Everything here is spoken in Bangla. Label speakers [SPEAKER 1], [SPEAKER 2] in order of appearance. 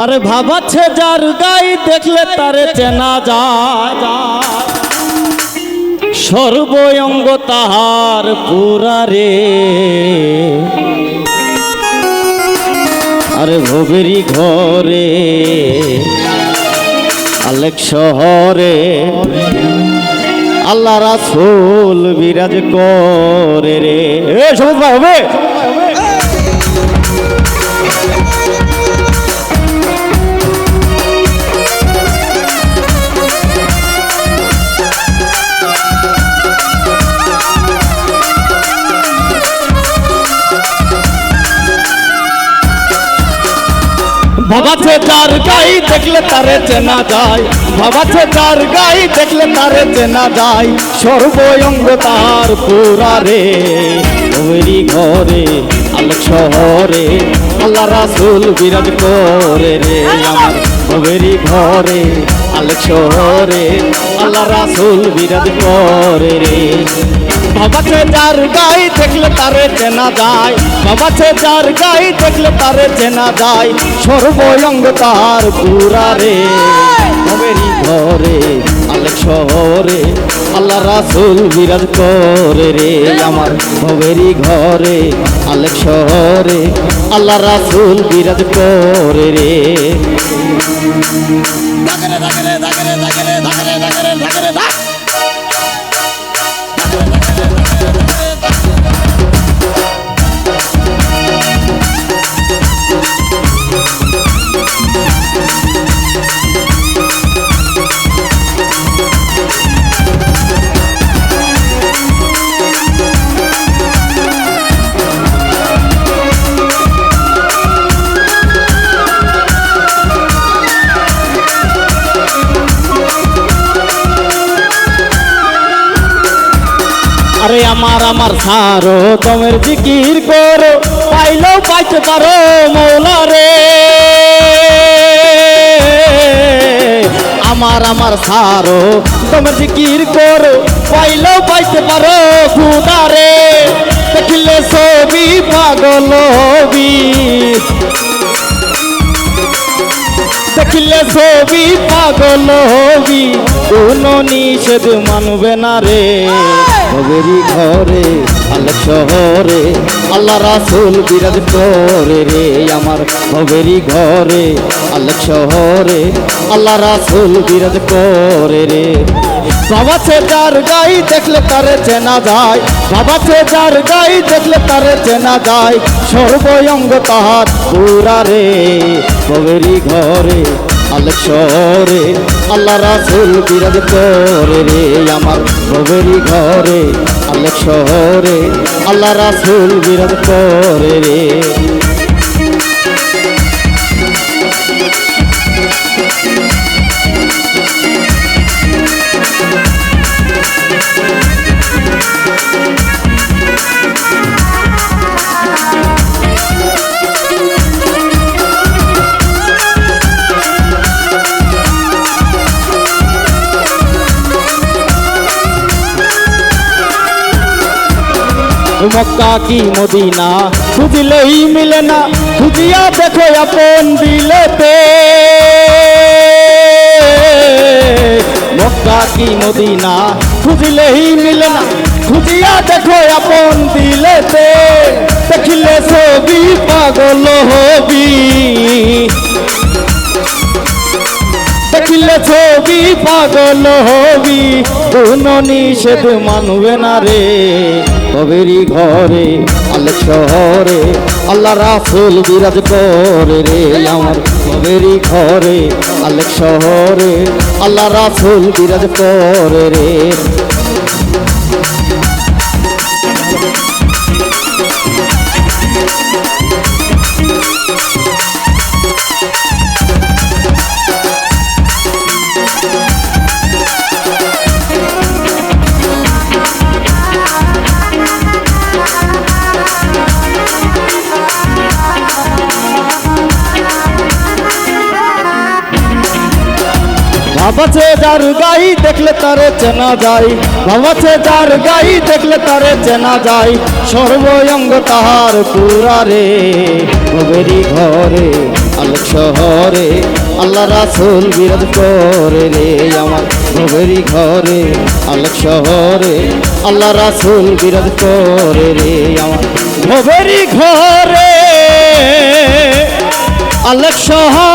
[SPEAKER 1] আরে ভাবাচ্ছে যার গাই দেখলে তারে চেনা যায়, সর্বঙ্গ তাহার পুরা রে। আরে ভবেরি ঘরে আলেক শহরে আল্লাহ রাসূল বিরাজ করে রে। সবুজ ভাই হবে ভাবাছে যার গাই দেখলে তারে চেনা যায়, ভাবাছে যার গাই দেখলে তারে চেনা যায়, সর্বঙ্গ তার পুরা রে। ওই ঘরে আলোক শহরে আল্লাহ রাসূল বিরাজ করে রে। আমার ওই ঘরে আলোক শহরে আল্লাহ রাসূল বিরাজ করে রে। ভাবাছে যার গাই দেখলে তারে চেনা যায়, ভাবাছে যার গাই দেখলে তারে চেনা যায়, সর্বঙ্গ তার পুরা রে। ভবেরি ঘরে আলেক শহরে আল্লাহ রাসূল বিরাজ করে রে। আমার ভবেরি ঘরে আলেক শহরে আল্লাহ রাসূল বিরাজ করে রে। আরে আমার সারো দমের জিকির করো, পাইলেও পাইতে পারো মৌলা রে। আমার সারো দমের জিকির করো, পাইলেও পাইতে পারো খুদা রে। দেখলে ছবি পাগল হবি, দেখলে ছবি পাগল হবি, কোনো নিষেধ মানবে না রে। ভবেরি ঘরে আলেক শহরে আল্লাহ রাসূল বিরাজ করে রে। আমার ভবেরি ঘরে আলেক শহরে আল্লাহ রাসূল বিরাজ করে রে। ভাবাছে যার গাই দেখলে তারে চেনা যায়, ভাবাছে যার গাই দেখলে তারে চেনা যায়, সর্বঙ্গ তাহার পুরা রে। ভবেরি ঘরে আলেক শহরে আল্লাহ রাসূল বিরাজ করে রে। আমার ভবেরি ঘরে আলেক শহরে আল্লাহ রাসূল বিরাজ করে রে। মক্কা কি মদিনা খুঁজলেই মিলে না, খুঁজিয়া দেখো আপন দিলেতে। মক্কা কি মদিনা খুঁজলেই মিলে না, খুঁজিয়া দেখো আপন দিলেতে। দেখিলে ছবি পাগল হবি, দেখিলে ছবি পাগল হবি, কোনো নিষেধ মানবে না রে। ভবেরি ঘরে আলেক শহরে আল্লাহ রাসূল বিরাজ করে রে। আমার ভবেরি ঘরে আলেক শহরে আল্লাহ রাসূল বিরাজ করে রে। ভাবাছে যার গাই দেখলে তারে চেনা যায়, ভাবাছে যার গাই দেখলে তারে চেনা যায়, সর্বঙ্গ তাহার পুরা রে। ভবেরি ঘরে আলোক শহরে আল্লাহ রাসূল বিরাজ করে রে আমার ভবেরই ঘরে আলোক শহরে আল্লাহ রাসূল বিরাজ করে রে আমার ভবেরই ঘরে আলোক শহরে